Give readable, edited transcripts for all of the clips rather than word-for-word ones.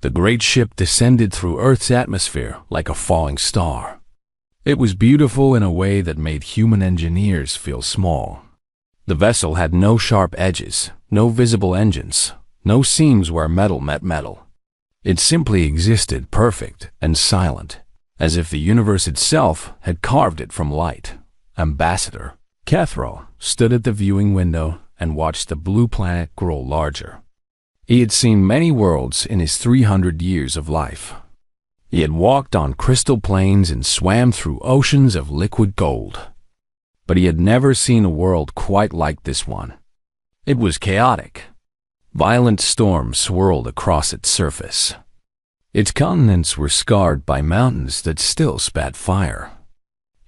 The great ship descended through Earth's atmosphere like a falling star. It was beautiful in a way that made human engineers feel small. The vessel had no sharp edges, no visible engines, no seams where metal met metal. It simply existed perfect and silent, as if the universe itself had carved it from light. Ambassador Kethral stood at the viewing window and watched the blue planet grow larger. He had seen many worlds in his 300 years of life. He had walked on crystal plains and swam through oceans of liquid gold. But he had never seen a world quite like this one. It was chaotic. Violent storms swirled across its surface. Its continents were scarred by mountains that still spat fire.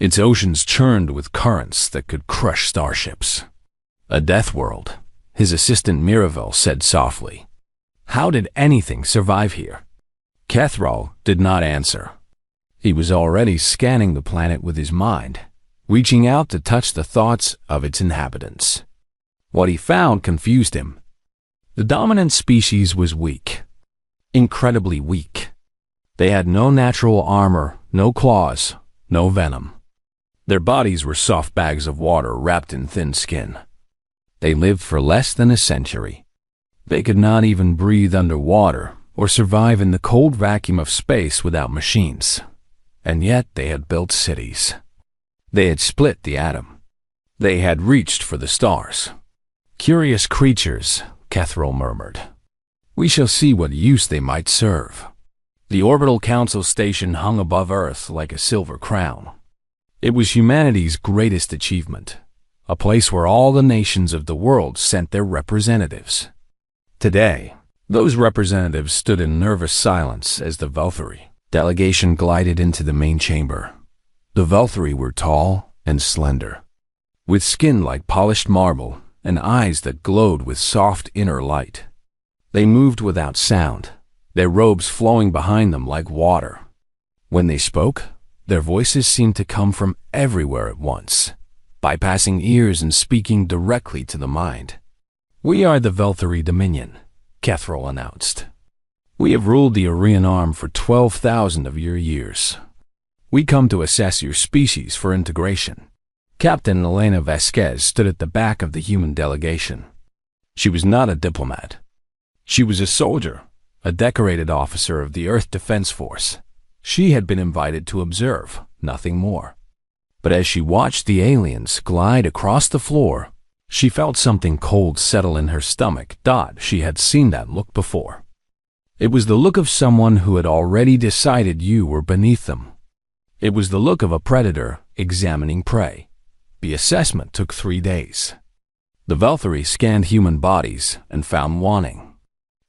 Its oceans churned with currents that could crush starships. A death world, his assistant Miravel said softly. How did anything survive here? Kethral did not answer. He was already scanning the planet with his mind, reaching out to touch the thoughts of its inhabitants. What he found confused him. The dominant species was weak. Incredibly weak. They had no natural armor, no claws, no venom. Their bodies were soft bags of water wrapped in thin skin. They lived for less than a century. They could not even breathe underwater or survive in the cold vacuum of space without machines. And yet they had built cities. They had split the atom. They had reached for the stars. Curious creatures, Kethral murmured. We shall see what use they might serve. The orbital council station hung above Earth like a silver crown. It was humanity's greatest achievement, a place where all the nations of the world sent their representatives. Today, those representatives stood in nervous silence as the Velthari delegation glided into the main chamber. The Velthari were tall and slender, with skin like polished marble and eyes that glowed with soft inner light. They moved without sound, their robes flowing behind them like water. When they spoke, their voices seemed to come from everywhere at once, bypassing ears and speaking directly to the mind. We are the Velthari Dominion, Kethral announced. We have ruled the Arian Arm for 12,000 of your years. We come to assess your species for integration. Captain Elena Vasquez stood at the back of the human delegation. She was not a diplomat. She was a soldier, a decorated officer of the Earth Defense Force. She had been invited to observe, nothing more. But as she watched the aliens glide across the floor, she felt something cold settle in her stomach. She had seen that look before. It was the look of someone who had already decided you were beneath them. It was the look of a predator examining prey. The assessment took 3 days. The Velthari scanned human bodies and found wanting.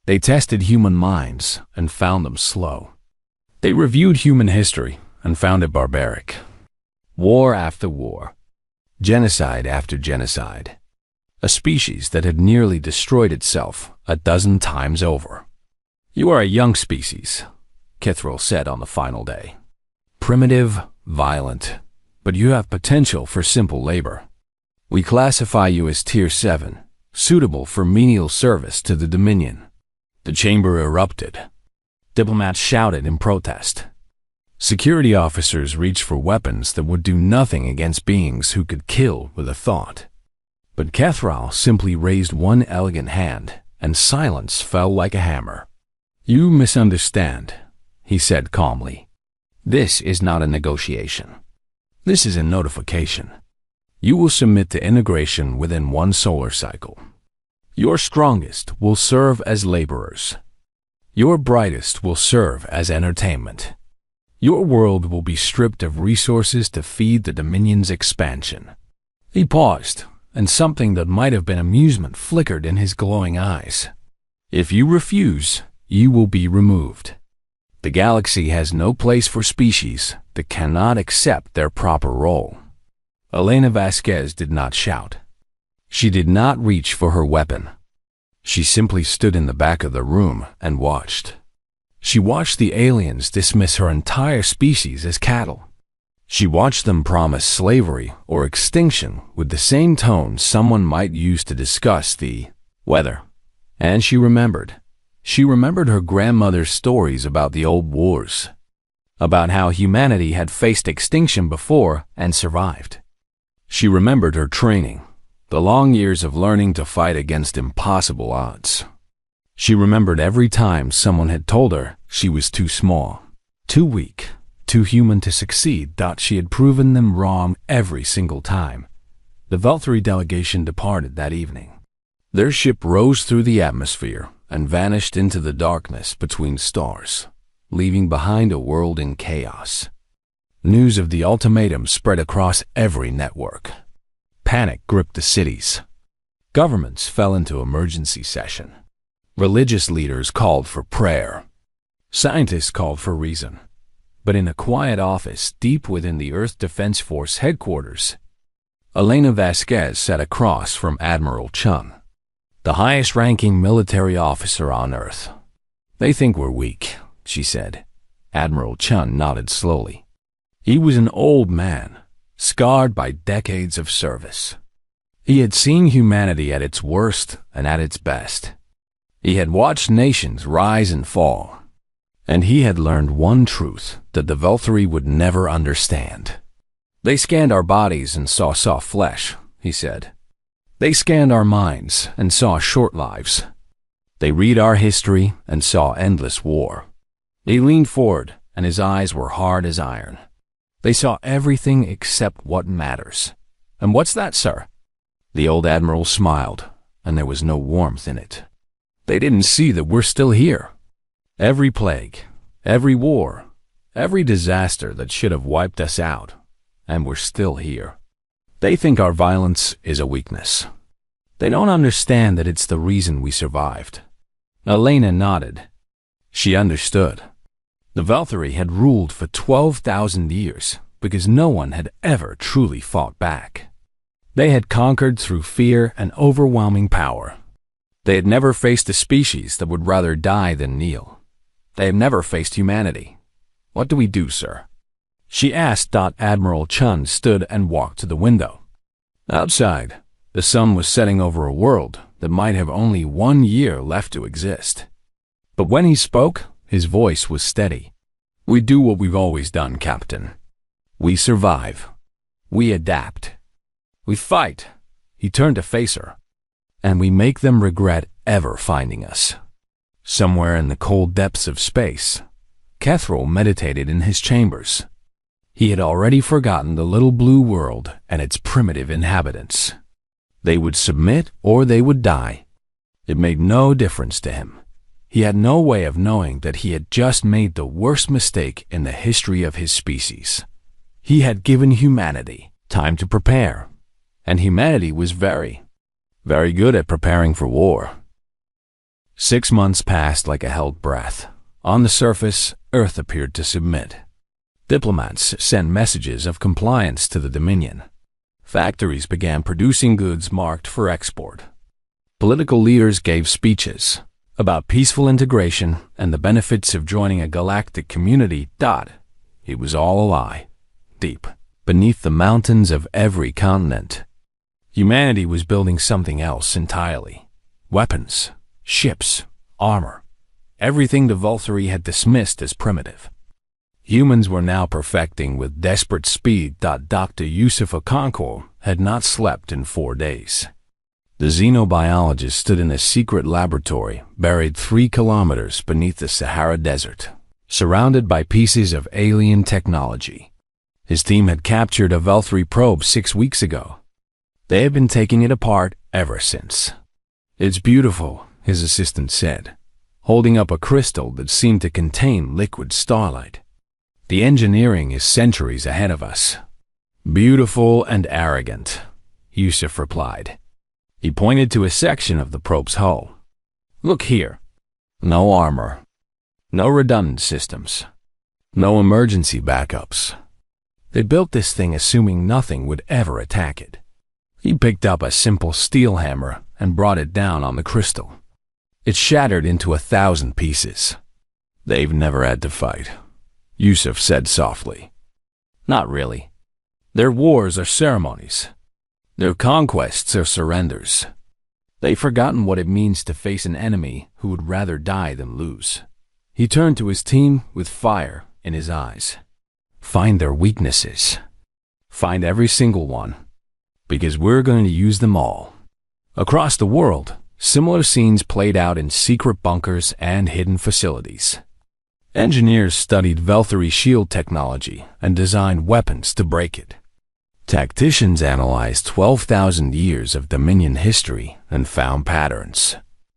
They tested human minds and found them slow. They reviewed human history and found it barbaric. War after war. Genocide after genocide. A species that had nearly destroyed itself a dozen times over. You are a young species, Kethral said on the final day. Primitive, violent, but you have potential for simple labor. We classify you as Tier 7, suitable for menial service to the Dominion. The chamber erupted. Diplomats shouted in protest. Security officers reached for weapons that would do nothing against beings who could kill with a thought. But Kethral simply raised one elegant hand, and silence fell like a hammer. You misunderstand, he said calmly. This is not a negotiation. This is a notification. You will submit to integration within 1 solar cycle. Your strongest will serve as laborers. Your brightest will serve as entertainment. Your world will be stripped of resources to feed the Dominion's expansion. He paused, and something that might have been amusement flickered in his glowing eyes. If you refuse, you will be removed. The galaxy has no place for species that cannot accept their proper role. Elena Vasquez did not shout. She did not reach for her weapon. She simply stood in the back of the room and watched. She watched the aliens dismiss her entire species as cattle. She watched them promise slavery or extinction with the same tone someone might use to discuss the weather. And she remembered, She remembered her grandmother's stories about the old wars, about how humanity had faced extinction before and survived. She remembered her training, the long years of learning to fight against impossible odds. She remembered every time someone had told her she was too small, too weak, too human to succeed. She had proven them wrong every single time. The Valkyrie delegation departed that evening. Their ship rose through the atmosphere and vanished into the darkness between stars, leaving behind a world in chaos. News of the ultimatum spread across every network. Panic gripped the cities. Governments fell into emergency session. Religious leaders called for prayer. Scientists called for reason. But in a quiet office deep within the Earth Defense Force headquarters, Elena Vasquez sat across from Admiral Chun, the highest-ranking military officer on Earth. "They think we're weak," she said. Admiral Chun nodded slowly. He was an old man, scarred by decades of service. He had seen humanity at its worst and at its best. He had watched nations rise and fall, and he had learned one truth that the Valkyrie would never understand. "They scanned our bodies and saw soft flesh," he said. "They scanned our minds and saw short lives. They read our history and saw endless war." He leaned forward, and his eyes were hard as iron. "They saw everything except what matters." "And what's that, sir?" The old admiral smiled, and there was no warmth in it. "They didn't see that we're still here. Every plague, every war, every disaster that should have wiped us out, and we're still here. They think our violence is a weakness. They don't understand that it's the reason we survived." Elena nodded. She understood. The Valkyrie had ruled for 12,000 years because no one had ever truly fought back. They had conquered through fear and overwhelming power. They had never faced a species that would rather die than kneel. They have never faced humanity. "What do we do, sir?" she asked. Admiral Chun stood and walked to the window. Outside, the sun was setting over a world that might have only 1 year left to exist. But when he spoke, his voice was steady. "We do what we've always done, Captain. We survive. We adapt. We fight." He turned to face her. "And we make them regret ever finding us." Somewhere in the cold depths of space, Kethril meditated in his chambers. He had already forgotten the little blue world and its primitive inhabitants. They would submit or they would die. It made no difference to him. He had no way of knowing that he had just made the worst mistake in the history of his species. He had given humanity time to prepare, and humanity was very good at preparing for war. 6 months passed like a held breath. On the surface, Earth appeared to submit. Diplomats sent messages of compliance to the Dominion. Factories began producing goods marked for export. Political leaders gave speeches about peaceful integration and the benefits of joining a galactic community. It was all a lie. Deep beneath the mountains of every continent, humanity was building something else entirely. Weapons, ships, armor, everything the Valkyrie had dismissed as primitive. Humans were now perfecting with desperate speed. Dr. Yusuf Okonkwo had not slept in 4 days. The xenobiologist stood in a secret laboratory buried 3 kilometers beneath the Sahara Desert, surrounded by pieces of alien technology. His team had captured a Valkyrie probe 6 weeks ago. They had been taking it apart ever since. "It's beautiful," his assistant said, holding up a crystal that seemed to contain liquid starlight. "The engineering is centuries ahead of us." "Beautiful and arrogant," Yusuf replied. He pointed to a section of the probe's hull. "Look here. No armor. No redundant systems. No emergency backups. They built this thing assuming nothing would ever attack it." He picked up a simple steel hammer and brought it down on the crystal. It shattered into 1,000 pieces. "They've never had to fight," Yusuf said softly. "Not really. Their wars are ceremonies. Their conquests are surrenders. They've forgotten what it means to face an enemy who would rather die than lose. He turned to his team with fire in his eyes. Find their weaknesses. Find every single one. Because we're going to use them all. Across the world, similar scenes played out in secret bunkers and hidden facilities. Engineers studied Velthury shield technology and designed weapons to break it. Tacticians analyzed 12,000 years of Dominion history and found patterns,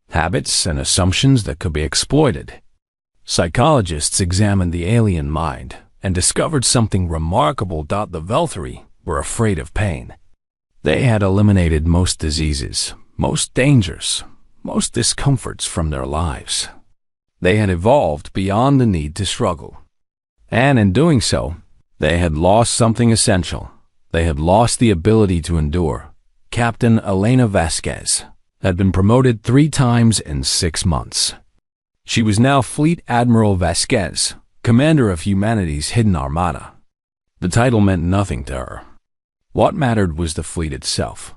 habits, and assumptions that could be exploited. Psychologists examined the alien mind and discovered something remarkable. The Velthury were afraid of pain. They had eliminated most diseases, most dangers, most discomforts from their lives. They had evolved beyond the need to struggle. And in doing so, they had lost something essential. They had lost the ability to endure. Captain Elena Vasquez had been promoted 3 times in 6 months. She was now Fleet Admiral Vasquez, commander of humanity's hidden armada. The title meant nothing to her. What mattered was the fleet itself.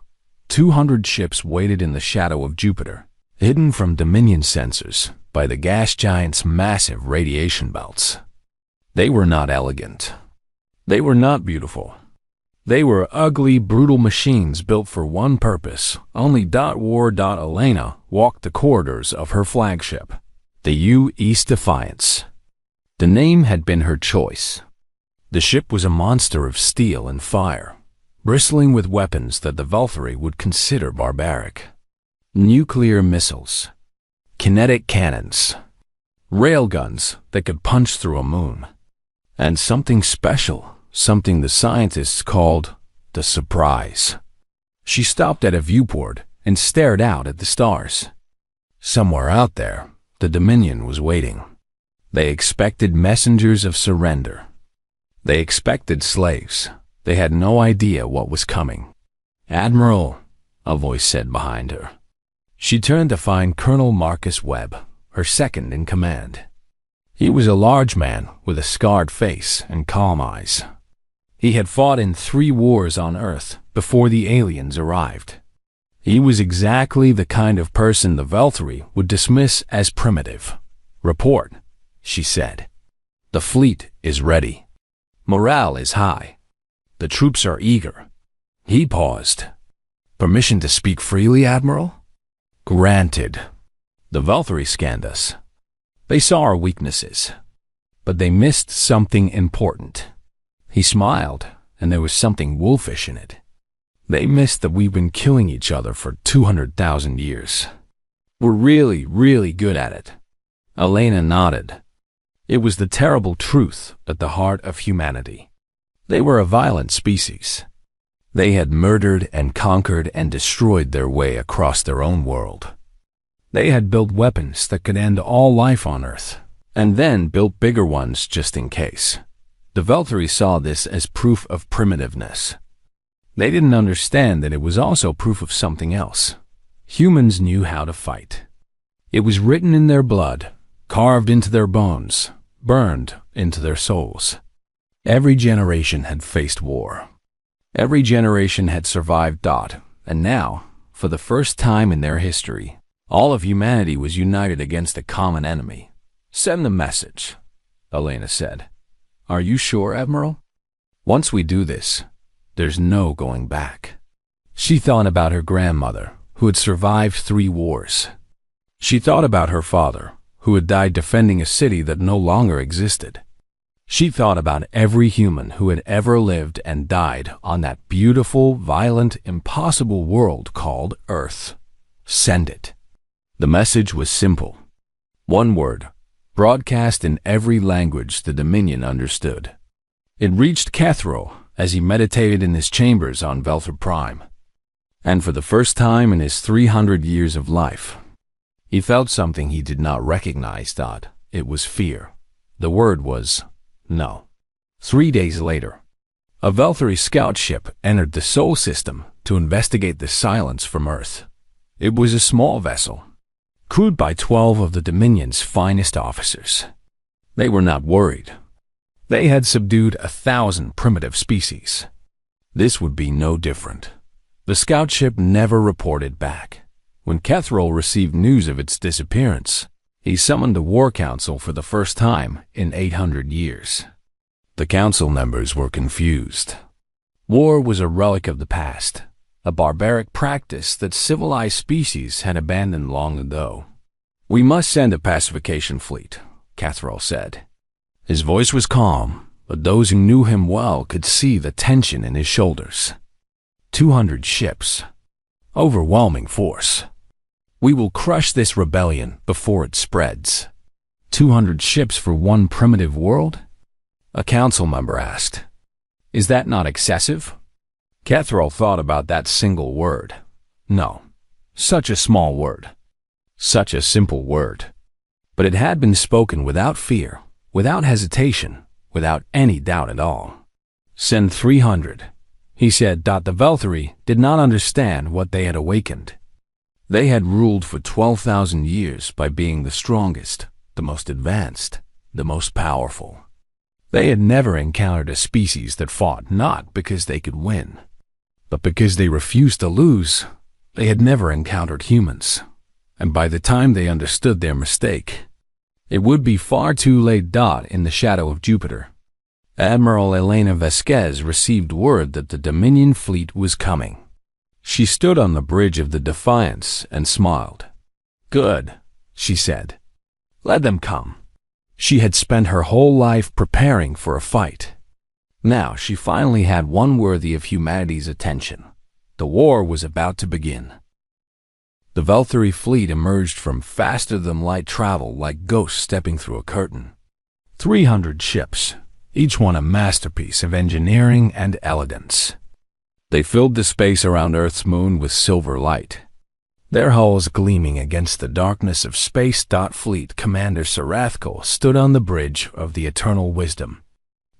200 ships waited in the shadow of Jupiter, hidden from Dominion sensors by the gas giant's massive radiation belts. They were not elegant. They were not beautiful. They were ugly, brutal machines built for one purpose. Only War. Elena walked the corridors of her flagship, the U.S. Defiance. The name had been her choice. The ship was a monster of steel and fire, bristling with weapons that the Velthury would consider barbaric. Nuclear missiles, kinetic cannons, railguns that could punch through a moon, and something special, something the scientists called the surprise. She stopped at a viewport and stared out at the stars. Somewhere out there, the Dominion was waiting. They expected messengers of surrender. They expected slaves. They had no idea what was coming. "Admiral," a voice said behind her. She turned to find Colonel Marcus Webb, her second in command. He was a large man with a scarred face and calm eyes. He had fought in 3 wars on Earth before the aliens arrived. He was exactly the kind of person the Velthury would dismiss as primitive. "Report," she said. "The fleet is ready. Morale is high. The troops are eager." He paused. "Permission to speak freely, Admiral?" "Granted." The Velthury scanned us. They saw our weaknesses, but they missed something important. He smiled, and there was something wolfish in it. They missed that we've been killing each other for 200,000 years. We're really, really good at it. Elena nodded. It was the terrible truth at the heart of humanity. They were a violent species. They had murdered and conquered and destroyed their way across their own world. They had built weapons that could end all life on Earth, and then built bigger ones just in case. The Velthury saw this as proof of primitiveness. They didn't understand that it was also proof of something else. Humans knew how to fight. It was written in their blood, carved into their bones, burned into their souls. Every generation had faced war. Every generation had survived. And now, for the first time in their history, all of humanity was united against a common enemy. "Send the message," Elena said. "Are you sure, Admiral? Once we do this, there's no going back." She thought about her grandmother, who had survived 3 wars. She thought about her father, who had died defending a city that no longer existed. She thought about every human who had ever lived and died on that beautiful, violent, impossible world called Earth. Send it. The message was simple. 1 word, broadcast in every language the Dominion understood. It reached Cathro as he meditated in his chambers on NovaPrime. And for the first time in his 300 years of life, he felt something he did not recognize. It was fear. The word was no. 3 days later, a Velthury scout ship entered the Sol system to investigate the silence from Earth. It was a small vessel, crewed by 12 of the Dominion's finest officers. They were not worried. They had subdued 1,000 primitive species. This would be no different. The scout ship never reported back. When Kethril received news of its disappearance, he summoned a war council for the first time in 800 years. The council members were confused. War was a relic of the past, a barbaric practice that civilized species had abandoned long ago. "We must send a pacification fleet," Kethril said. His voice was calm, but those who knew him well could see the tension in his shoulders. 200 ships. Overwhelming force. We will crush this rebellion before it spreads. 200 ships for one primitive world? A council member asked. Is that not excessive? Kethril thought about that single word. No. Such a small word. Such a simple word. But it had been spoken without fear, without hesitation, without any doubt at all. Send 300, he said. The Velthari did not understand what they had awakened. They had ruled for 12,000 years by being the strongest, the most advanced, the most powerful. They had never encountered a species that fought not because they could win, but because they refused to lose. They had never encountered humans, and by the time they understood their mistake, it would be far too late. In the shadow of Jupiter, Admiral Elena Vasquez received word that the Dominion fleet was coming. She stood on the bridge of the Defiance and smiled. Good, she said. Let them come. She had spent her whole life preparing for a fight. Now she finally had one worthy of humanity's attention. The war was about to begin. The Velthari fleet emerged from faster-than-light travel like ghosts stepping through a curtain. 300 ships, each one a masterpiece of engineering and elegance. They filled the space around Earth's moon with silver light, their hulls gleaming against the darkness of space. Fleet Commander Sarathkal stood on the bridge of the Eternal Wisdom,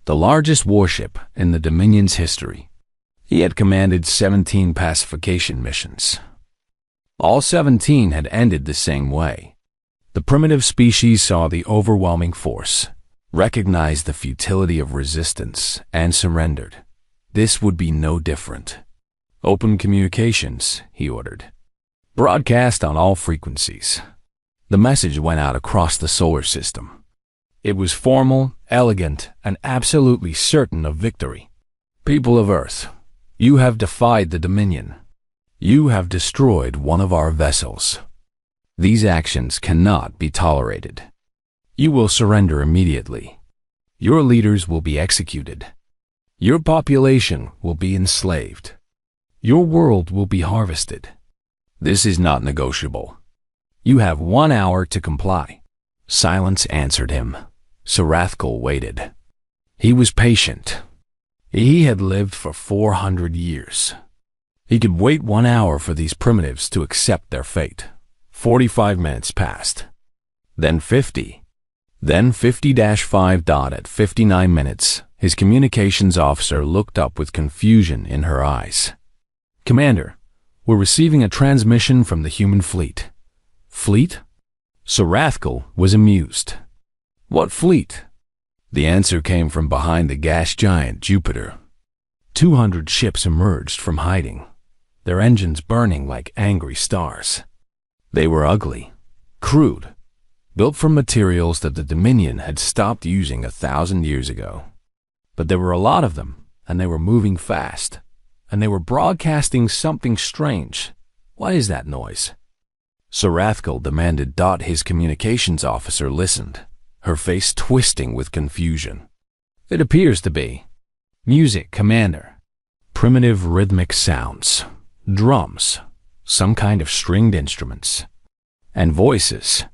the largest warship in the Dominion's history. He had commanded 17 pacification missions. All 17 had ended the same way. The primitive species saw the overwhelming force, recognized the futility of resistance, and surrendered. This would be no different. Open communications, he ordered. Broadcast on all frequencies. The message went out across the solar system. It was formal, elegant, and absolutely certain of victory. People of Earth, you have defied the Dominion. You have destroyed one of our vessels. These actions cannot be tolerated. You will surrender immediately. Your leaders will be executed. Your population will be enslaved. Your world will be harvested. This is not negotiable. You have 1 hour to comply. Silence answered him. Sarathkal waited. He was patient. He had lived for 400 years. He could wait 1 hour for these primitives to accept their fate. 45 minutes passed. Then 50. Then 50-5. At 59 minutes, his communications officer looked up with confusion in her eyes. Commander, we're receiving a transmission from the human fleet. Fleet? Sarathkal was amused. What fleet? The answer came from behind the gas giant Jupiter. 200 ships emerged from hiding, their engines burning like angry stars. They were ugly, crude, built from materials that the Dominion had stopped using 1,000 years ago. But there were a lot of them, and they were moving fast, and they were broadcasting something strange. What is that noise? Sarathkal demanded. His communications officer listened, her face twisting with confusion. It appears to be music, Commander. Primitive rhythmic sounds, drums, some kind of stringed instruments, and voices.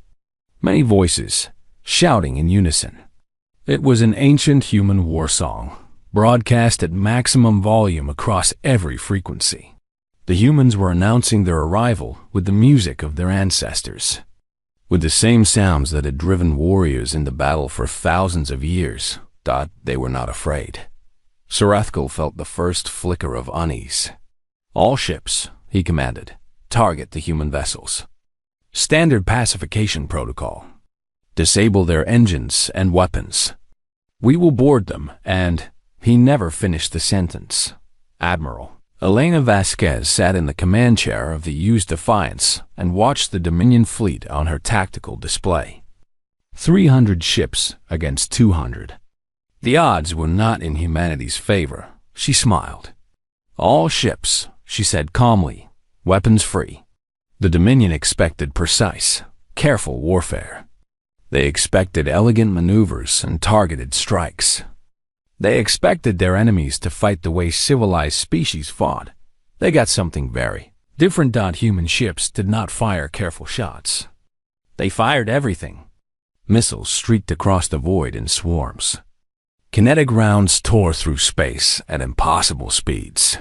Many voices, shouting in unison. It was an ancient human war song, broadcast at maximum volume across every frequency. The humans were announcing their arrival with the music of their ancestors, with the same sounds that had driven warriors into battle for thousands of years. They were not afraid. Sarathkal felt the first flicker of unease. All ships, he commanded, target the human vessels. Standard pacification protocol. Disable their engines and weapons. We will board them, and he never finished the sentence. Admiral, Elena Vasquez sat in the command chair of the used Defiance and watched the Dominion fleet on her tactical display. 300 ships against 200. The odds were not in humanity's favor. She smiled. All ships, she said calmly, weapons free. The Dominion expected precise, careful warfare. They expected elegant maneuvers and targeted strikes. They expected their enemies to fight the way civilized species fought. They got something very different. Human ships did not fire careful shots. They fired everything. Missiles streaked across the void in swarms. Kinetic rounds tore through space at impossible speeds.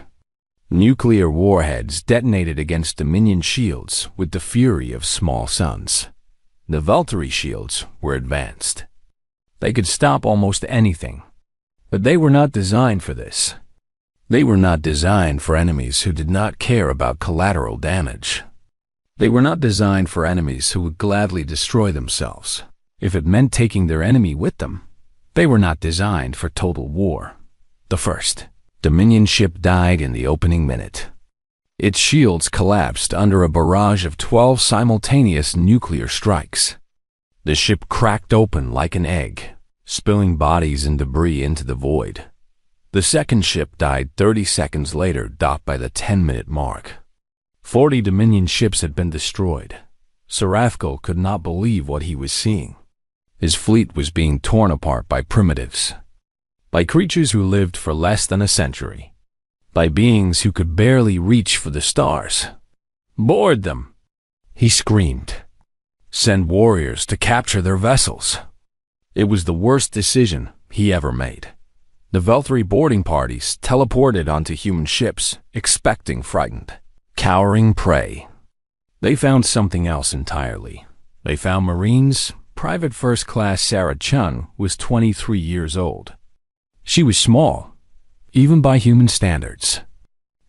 Nuclear warheads detonated against Dominion shields with the fury of small suns. The Valkyrie shields were advanced. They could stop almost anything. But they were not designed for this. They were not designed for enemies who did not care about collateral damage. They were not designed for enemies who would gladly destroy themselves if it meant taking their enemy with them. They were not designed for total war. The first Dominion ship died in the opening minute. Its shields collapsed under a barrage of 12 simultaneous nuclear strikes. The ship cracked open like an egg, spilling bodies and debris into the void. The second ship died 30 seconds later, by the 10-minute mark. 40 Dominion ships had been destroyed. Serafko could not believe what he was seeing. His fleet was being torn apart by primitives, by creatures who lived for less than a century, by beings who could barely reach for the stars. Board them, he screamed. Send warriors to capture their vessels. It was the worst decision he ever made. The Valkyrie boarding parties teleported onto human ships, expecting frightened, cowering prey. They found something else entirely. They found Marines. Private First Class Sarah Chun was 23 years old. She was small, even by human standards.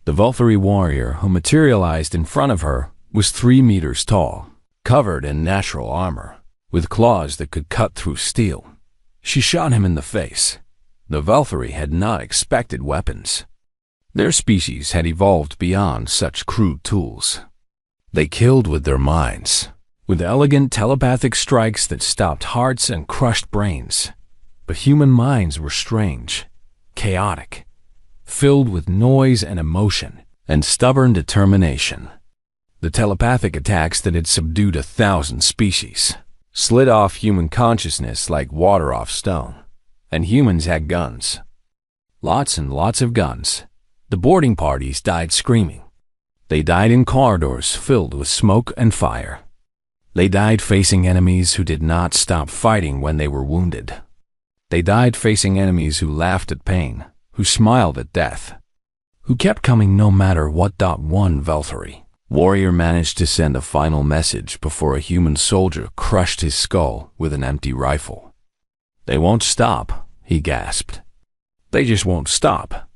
The Valkyrie warrior who materialized in front of her was 3 meters tall, covered in natural armor, with claws that could cut through steel. She shot him in the face. The Valkyrie had not expected weapons. Their species had evolved beyond such crude tools. They killed with their minds, with elegant telepathic strikes that stopped hearts and crushed brains. But human minds were strange, chaotic, filled with noise and emotion, and stubborn determination. The telepathic attacks that had subdued 1,000 species slid off human consciousness like water off stone. And humans had guns. Lots and lots of guns. The boarding parties died screaming. They died in corridors filled with smoke and fire. They died facing enemies who did not stop fighting when they were wounded. They died facing enemies who laughed at pain, who smiled at death, who kept coming no matter what. One Valkyrie warrior managed to send a final message before a human soldier crushed his skull with an empty rifle. "They won't stop," he gasped. "They just won't stop."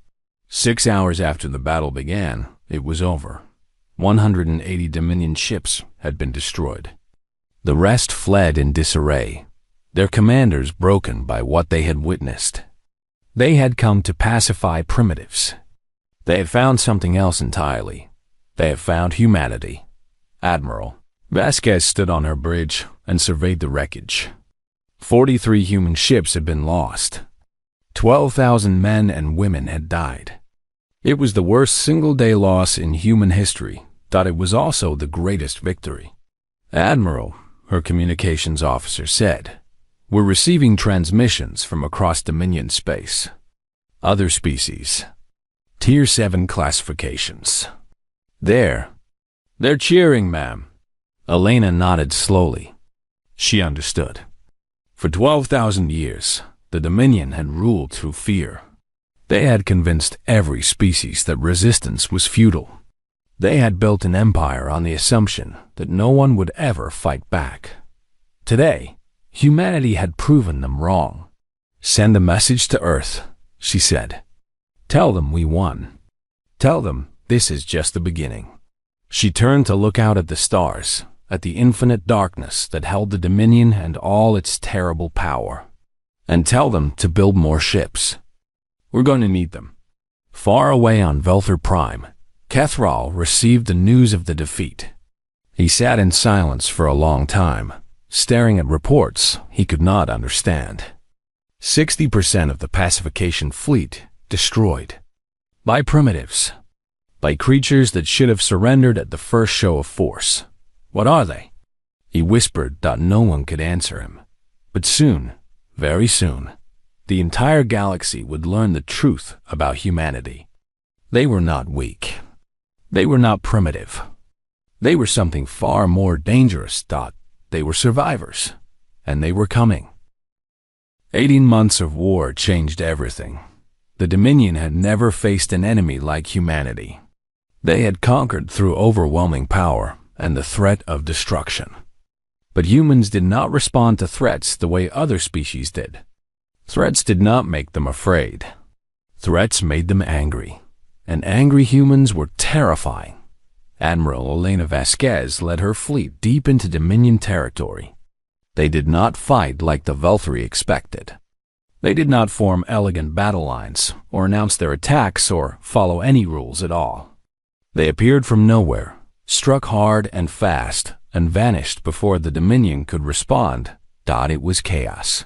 6 hours after the battle began, it was over. 180 Dominion ships had been destroyed. The rest fled in disarray, their commanders broken by what they had witnessed. They had come to pacify primitives. They had found something else entirely. They had found humanity. Admiral Vasquez stood on her bridge and surveyed the wreckage. 43 human ships had been lost. 12,000 men and women had died. It was the worst single-day loss in human history. It was also the greatest victory. "Admiral," her communications officer said, "we're receiving transmissions from across Dominion space. Other species. Tier 7 classifications. They're cheering, ma'am." Elena nodded slowly. She understood. For 12,000 years, the Dominion had ruled through fear. They had convinced every species that resistance was futile. They had built an empire on the assumption that no one would ever fight back. Today, humanity had proven them wrong. "Send a message to Earth," she said. "Tell them we won. Tell them this is just the beginning." She turned to look out at the stars, at the infinite darkness that held the Dominion and all its terrible power. "And tell them to build more ships. We're going to need them. Far away on NovaPrime, Kethral received the news of the defeat. He sat in silence for a long time, staring at reports he could not understand. 60% of the pacification fleet destroyed. By primitives. By creatures that should have surrendered at the first show of force. What are they? He whispered that no one could answer him. But soon, very soon, the entire galaxy would learn the truth about humanity. They were not weak. They were not primitive. They were something far more dangerous. They were survivors, and they were coming. 18 months of war changed everything. The Dominion had never faced an enemy like humanity. They had conquered through overwhelming power and the threat of destruction. But humans did not respond to threats the way other species did. Threats did not make them afraid. Threats made them angry. And angry humans were terrifying. Admiral Elena Vasquez led her fleet deep into Dominion territory. They did not fight like the Valkyrie expected. They did not form elegant battle lines, or announce their attacks, or follow any rules at all. They appeared from nowhere, struck hard and fast, and vanished before the Dominion could respond. It was chaos.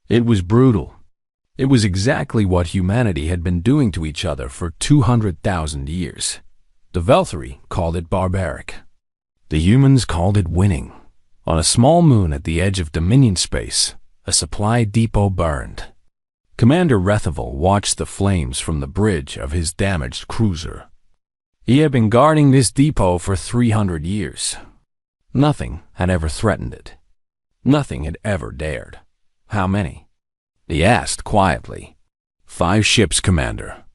It was brutal. It was exactly what humanity had been doing to each other for 200,000 years. The Valkyrie called it barbaric. The humans called it winning. On a small moon at the edge of Dominion space, a supply depot burned. Commander Rethavel watched the flames from the bridge of his damaged cruiser. He had been guarding this depot for 300 years. Nothing had ever threatened it. Nothing had ever dared. How many? He asked quietly. 5 ships, Commander.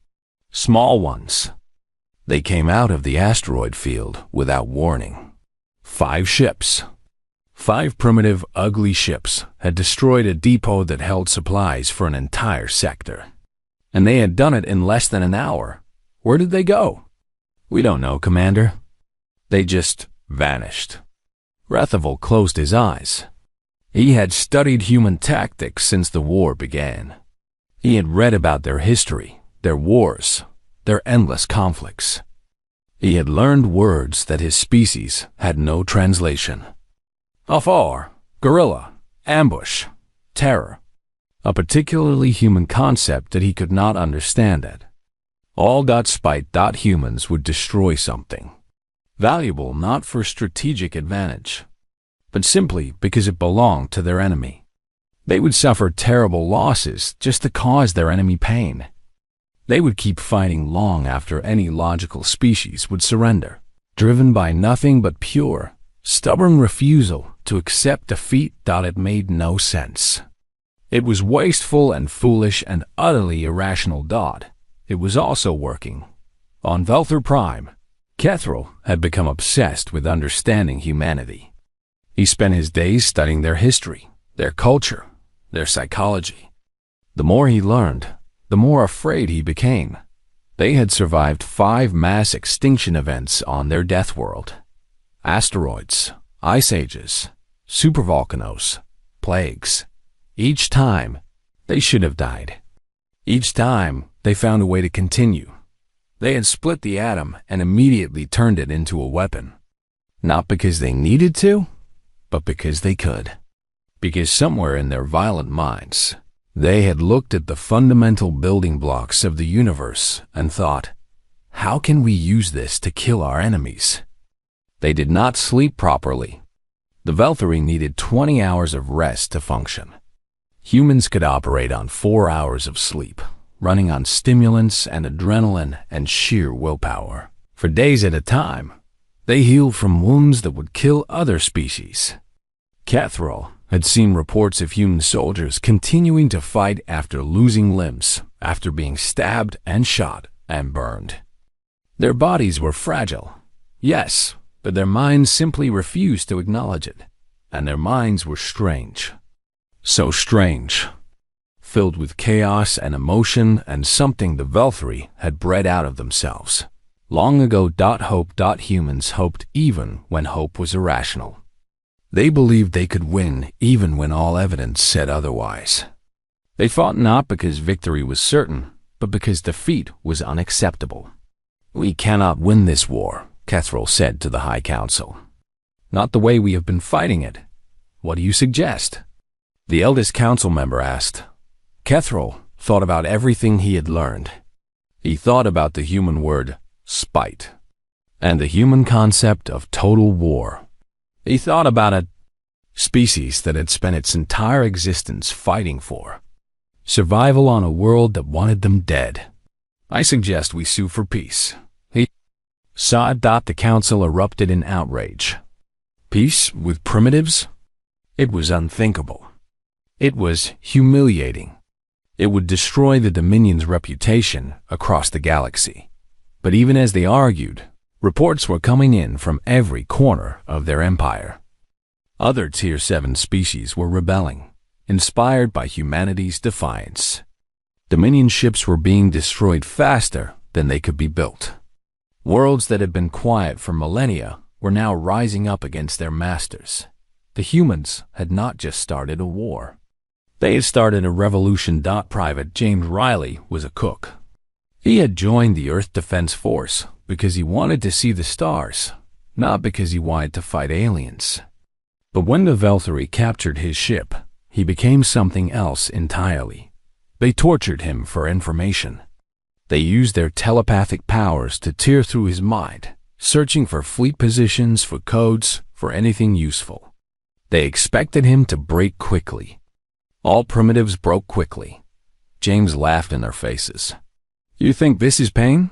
Small ones. They came out of the asteroid field without warning. 5 ships. 5 primitive, ugly ships had destroyed a depot that held supplies for an entire sector. And they had done it in less than an hour. Where did they go? We don't know, Commander. They just vanished. Rethavel closed his eyes. He had studied human tactics since the war began. He had read about their history, their wars, their endless conflicts. He had learned words that his species had no translation. Afar, guerrilla, ambush, terror. A particularly human concept that he could not understand it. All spite humans would destroy something. Valuable not for strategic advantage, but simply because it belonged to their enemy. They would suffer terrible losses just to cause their enemy pain. They would keep fighting long after any logical species would surrender, driven by nothing but pure, stubborn refusal to accept defeat. It made no sense. It was wasteful and foolish and utterly irrational. It was also working. On NovaPrime, Kethral had become obsessed with understanding humanity. He spent his days studying their history, their culture, their psychology. The more he learned, the more afraid he became. They had survived 5 mass extinction events on their death world. Asteroids, ice ages, supervolcanoes, plagues. Each time, they should have died. Each time, they found a way to continue. They had split the atom and immediately turned it into a weapon. Not because they needed to, but because they could. Because somewhere in their violent minds, they had looked at the fundamental building blocks of the universe and thought, how can we use this to kill our enemies? They did not sleep properly. The Valkyrie needed 20 hours of rest to function. Humans could operate on 4 hours of sleep, running on stimulants and adrenaline and sheer willpower. For days at a time, they healed from wounds that would kill other species. Kethral had seen reports of human soldiers continuing to fight after losing limbs, after being stabbed and shot and burned. Their bodies were fragile, yes, but their minds simply refused to acknowledge it, and their minds were strange. So strange, filled with chaos and emotion and something the Valkyrie had bred out of themselves. Long ago. Humans hoped even when hope was irrational. They believed they could win even when all evidence said otherwise. They fought not because victory was certain, but because defeat was unacceptable. "We cannot win this war," Kethril said to the High Council. "Not the way we have been fighting it. What do you suggest?" The eldest council member asked. Kethril thought about everything he had learned. He thought about the human word, spite, and the human concept of total war. He thought about a species that had spent its entire existence fighting for survival on a world that wanted them dead. "I suggest we sue for peace." He saw. The council erupted in outrage. Peace with primitives? It was unthinkable. It was humiliating. It would destroy the Dominion's reputation across the galaxy. But even as they argued, reports were coming in from every corner of their empire. Other Tier 7 species were rebelling, inspired by humanity's defiance. Dominion ships were being destroyed faster than they could be built. Worlds that had been quiet for millennia were now rising up against their masters. The humans had not just started a war. They had started a revolution. Private James Riley was a cook. He had joined the Earth Defense Force because he wanted to see the stars, not because he wanted to fight aliens. But when the Velthari captured his ship, he became something else entirely. They tortured him for information. They used their telepathic powers to tear through his mind, searching for fleet positions, for codes, for anything useful. They expected him to break quickly. All primitives broke quickly. James laughed in their faces. "You think this is pain?"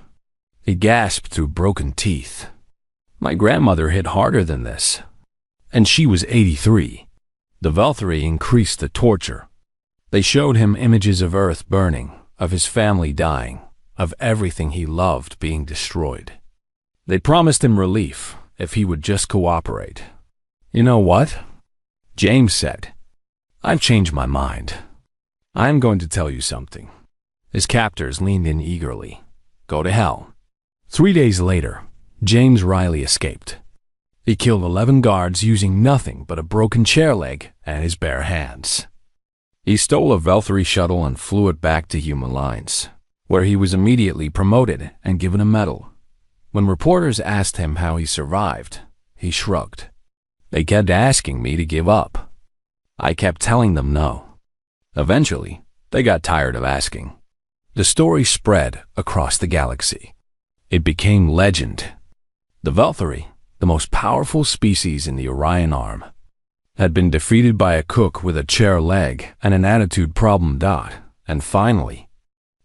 He gasped through broken teeth. "My grandmother hit harder than this. And she was 83. The Velthari increased the torture. They showed him images of Earth burning, of his family dying, of everything he loved being destroyed. They promised him relief if he would just cooperate. "You know what?" James said. "I've changed my mind. I'm going to tell you something." His captors leaned in eagerly. "Go to hell." 3 days later, James Riley escaped. He killed 11 guards using nothing but a broken chair leg and his bare hands. He stole a Velthari shuttle and flew it back to human lines, where he was immediately promoted and given a medal. When reporters asked him how he survived, he shrugged. "They kept asking me to give up. I kept telling them no. Eventually, they got tired of asking." The story spread across the galaxy. It became legend. The Velthari, the most powerful species in the Orion Arm, had been defeated by a cook with a chair leg and an attitude problem. And finally,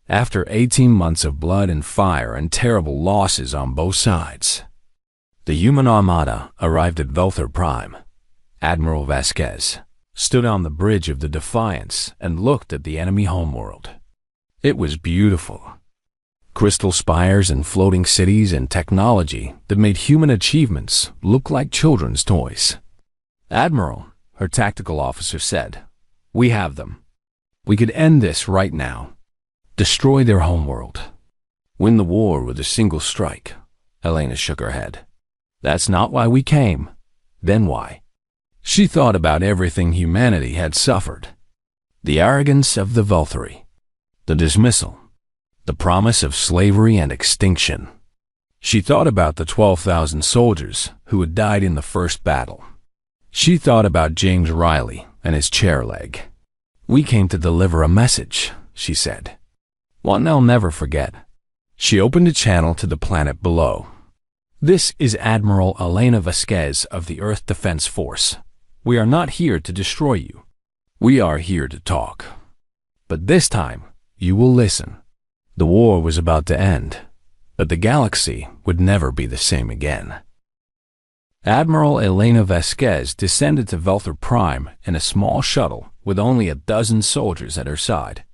after 18 months of blood and fire and terrible losses on both sides, the human armada arrived at Velthar Prime. Admiral Vasquez stood on the bridge of the Defiance and looked at the enemy homeworld. It was beautiful. Crystal spires and floating cities and technology that made human achievements look like children's toys. "Admiral," her tactical officer said, "we have them. We could end this right now. Destroy their homeworld. Win the war with a single strike." Elena shook her head. "That's not why we came." "Then why?" She thought about everything humanity had suffered. The arrogance of the Velthari, the dismissal, the promise of slavery and extinction. She thought about the 12,000 soldiers who had died in the first battle. She thought about James Riley and his chair leg. "We came to deliver a message," she said. "One they'll never forget." She opened a channel to the planet below. "This is Admiral Elena Vasquez of the Earth Defense Force. We are not here to destroy you. We are here to talk. But this time, you will listen." The war was about to end, but the galaxy would never be the same again. Admiral Elena Vasquez descended to Velthar Prime in a small shuttle with only 12 soldiers at her side.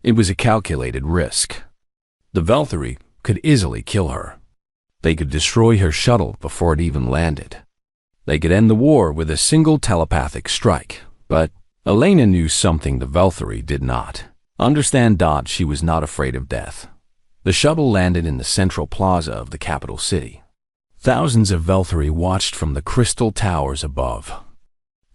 It was a calculated risk. The Velthari could easily kill her. They could destroy her shuttle before it even landed. They could end the war with a single telepathic strike, but Elena knew something the Velthari did not. Understand. She was not afraid of death. The shuttle landed in the central plaza of the capital city. Thousands of Velthari watched from the crystal towers above,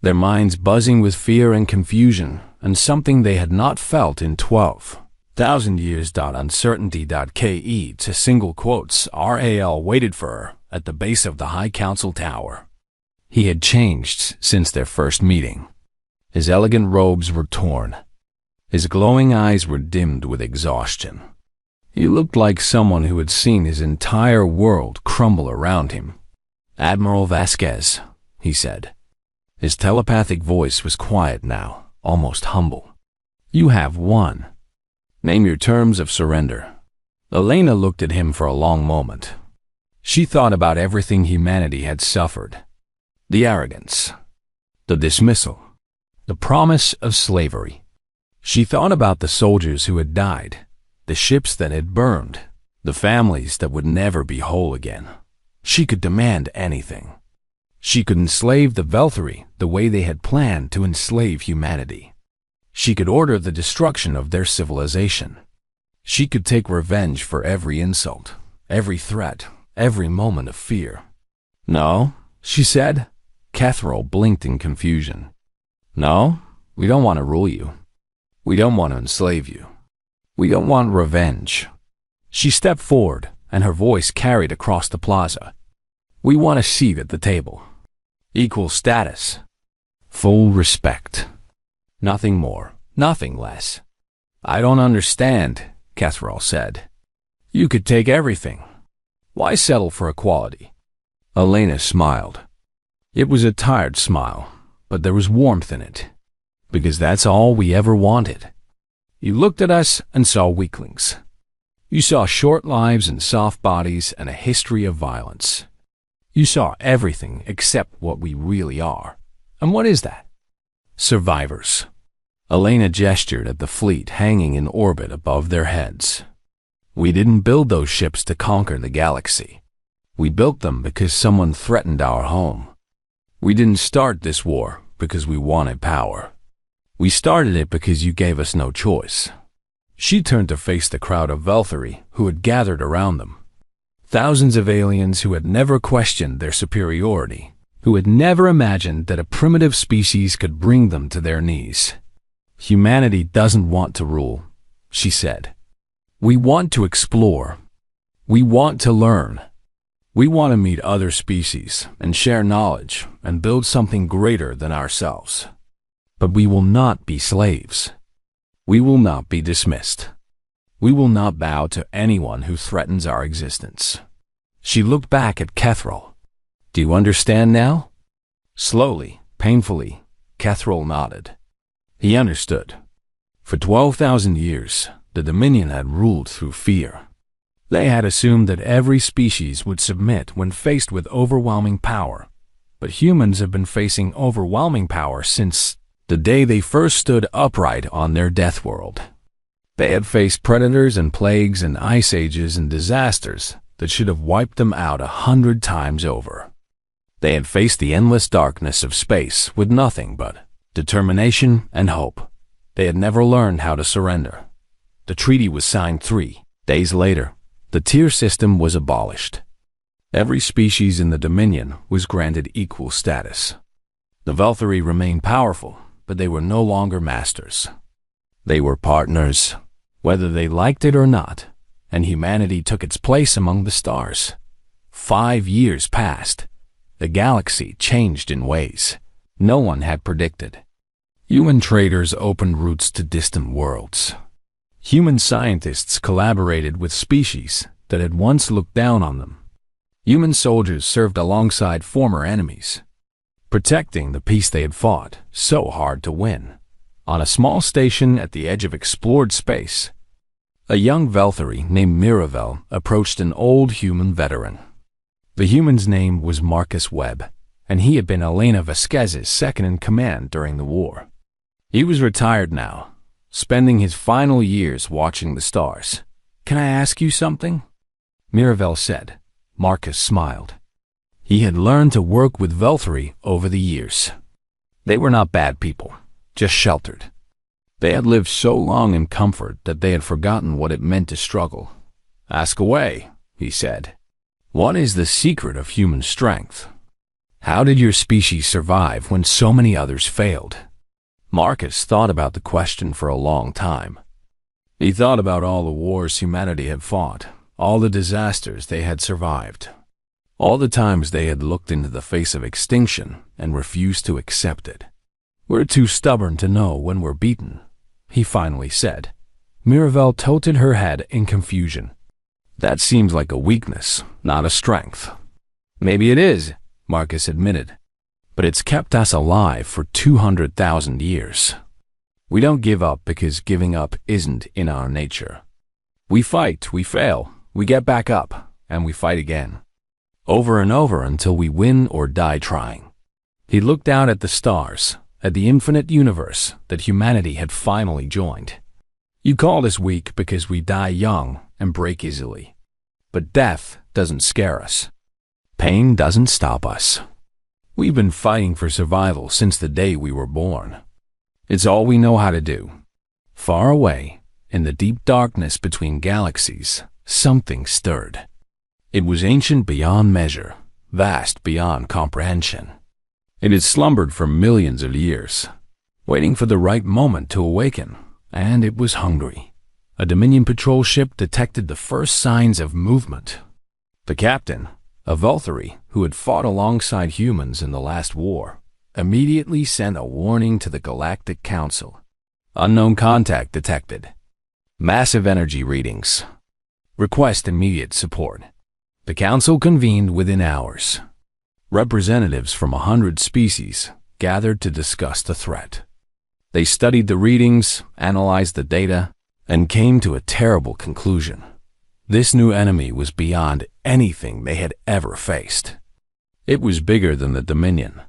their minds buzzing with fear and confusion, and something they had not felt in 12,000 Thousand years. Uncertainty. Ke to single quotes. Ral waited for her at the base of the High Council Tower. He had changed since their first meeting. His elegant robes were torn. His glowing eyes were dimmed with exhaustion. He looked like someone who had seen his entire world crumble around him. "Admiral Vasquez," he said. His telepathic voice was quiet now, almost humble. "You have won. Name your terms of surrender." Elena looked at him for a long moment. She thought about everything humanity had suffered. The arrogance, the dismissal, the promise of slavery. She thought about the soldiers who had died, the ships that had burned, the families that would never be whole again. She could demand anything. She could enslave the Velthari the way they had planned to enslave humanity. She could order the destruction of their civilization. She could take revenge for every insult, every threat, every moment of fear. "No," she said. Catherall blinked in confusion. "No, we don't want to rule you. We don't want to enslave you. We don't want revenge." She stepped forward, and her voice carried across the plaza. "We want a seat at the table. Equal status. Full respect. Nothing more, nothing less." "I don't understand," Catherall said. "You could take everything. Why settle for equality?" Elena smiled. It was a tired smile, but there was warmth in it. "Because that's all we ever wanted. You looked at us and saw weaklings. You saw short lives and soft bodies and a history of violence. You saw everything except what we really are. And what is that? Survivors." Elena gestured at the fleet hanging in orbit above their heads. "We didn't build those ships to conquer the galaxy. We built them because someone threatened our home. We didn't start this war because we wanted power. We started it because you gave us no choice." She turned to face the crowd of Velthari who had gathered around them. Thousands of aliens who had never questioned their superiority, who had never imagined that a primitive species could bring them to their knees. "Humanity doesn't want to rule," she said. "We want to explore. We want to learn. We want to meet other species and share knowledge and build something greater than ourselves. But we will not be slaves. We will not be dismissed. We will not bow to anyone who threatens our existence." She looked back at Catherall. "Do you understand now?" Slowly, painfully, Catherall nodded. He understood. For 12,000 years, the Dominion had ruled through fear. They had assumed that every species would submit when faced with overwhelming power. But humans have been facing overwhelming power since the day they first stood upright on their death world. They had faced predators and plagues and ice ages and disasters that should have wiped them out 100 times over. They had faced the endless darkness of space with nothing but determination and hope. They had never learned how to surrender. The treaty was signed 3 days later. The tier system was abolished. Every species in the Dominion was granted equal status. The Velthari remained powerful, but they were no longer masters. They were partners, whether they liked it or not, and humanity took its place among the stars. 5 years passed. The galaxy changed in ways no one had predicted. Human traders opened routes to distant worlds. Human scientists collaborated with species that had once looked down on them. Human soldiers served alongside former enemies, protecting the peace they had fought so hard to win. On a small station at the edge of explored space, a young Velthari named Miravel approached an old human veteran. The human's name was Marcus Webb, and he had been Elena Vasquez's second-in-command during the war. He was retired now, spending his final years watching the stars. "Can I ask you something?" Miravel said. Marcus smiled. He had learned to work with Velthari over the years. They were not bad people, just sheltered. They had lived so long in comfort that they had forgotten what it meant to struggle. "Ask away," he said. "What is the secret of human strength? How did your species survive when so many others failed?" Marcus thought about the question for a long time. He thought about all the wars humanity had fought, all the disasters they had survived, all the times they had looked into the face of extinction and refused to accept it. "We're too stubborn to know when we're beaten," he finally said. Mirabelle tilted her head in confusion. "That seems like a weakness, not a strength." "Maybe it is," Marcus admitted, "but it's kept us alive for 200,000 years. We don't give up because giving up isn't in our nature. We fight, we fail, we get back up, and we fight again. Over and over until we win or die trying." He looked out at the stars, at the infinite universe that humanity had finally joined. "You called us weak because we die young and break easily. But death doesn't scare us. Pain doesn't stop us. We've been fighting for survival since the day we were born. It's all we know how to do." Far away, in the deep darkness between galaxies, something stirred. It was ancient beyond measure, vast beyond comprehension. It had slumbered for millions of years, waiting for the right moment to awaken, and it was hungry. A Dominion patrol ship detected the first signs of movement. The captain, a Vulthari who had fought alongside humans in the last war, immediately sent a warning to the Galactic Council. "Unknown contact detected. Massive energy readings. Request immediate support." The council convened within hours. Representatives from 100 species gathered to discuss the threat. They studied the readings, analyzed the data, and came to a terrible conclusion. This new enemy was beyond anything they had ever faced. It was bigger than the Dominion.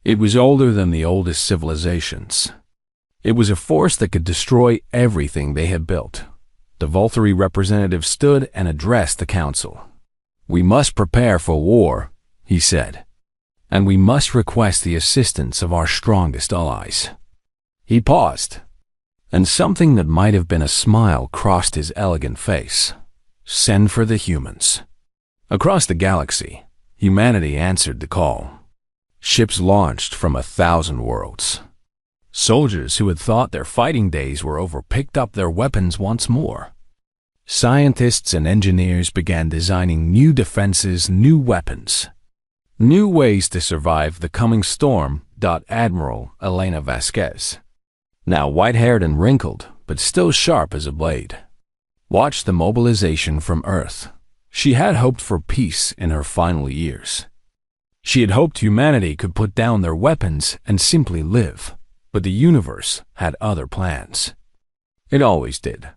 It was older than the oldest civilizations. It was a force that could destroy everything they had built. The Vulthari representative stood and addressed the council. "We must prepare for war," he said, "and we must request the assistance of our strongest allies." He paused, and something that might have been a smile crossed his elegant face. "Send for the humans." Across the galaxy, humanity answered the call. Ships launched from 1,000 worlds. Soldiers who had thought their fighting days were over picked up their weapons once more. Scientists and engineers began designing new defenses, new weapons, new ways to survive the coming storm. Admiral Elena Vasquez, now white-haired and wrinkled, but still sharp as a blade, watched the mobilization from Earth. She had hoped for peace in her final years. She had hoped humanity could put down their weapons and simply live, but the universe had other plans. It always did.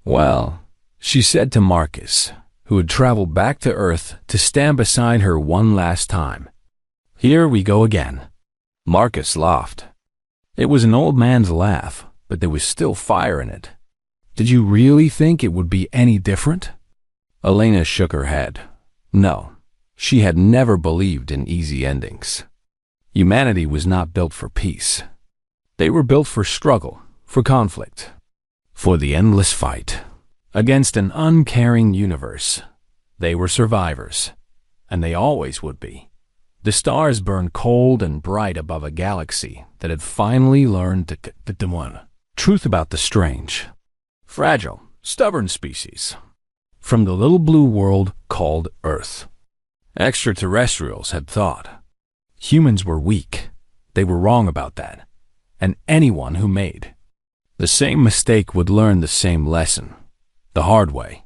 "Well," she said to Marcus, who had traveled back to Earth to stand beside her one last time. "Here we go again." Marcus laughed. It was an old man's laugh, but there was still fire in it. "Did you really think it would be any different?" Elena shook her head. No. She had never believed in easy endings. Humanity was not built for peace. They were built for struggle, for conflict, for the endless fight against an uncaring universe. They were survivors, and they always would be. The stars burned cold and bright above a galaxy that had finally learned the one truth about the strange, fragile, stubborn species from the little blue world called Earth. Extraterrestrials had thought. Humans were weak. They were wrong about that. And anyone who made the same mistake would learn the same lesson, the hard way.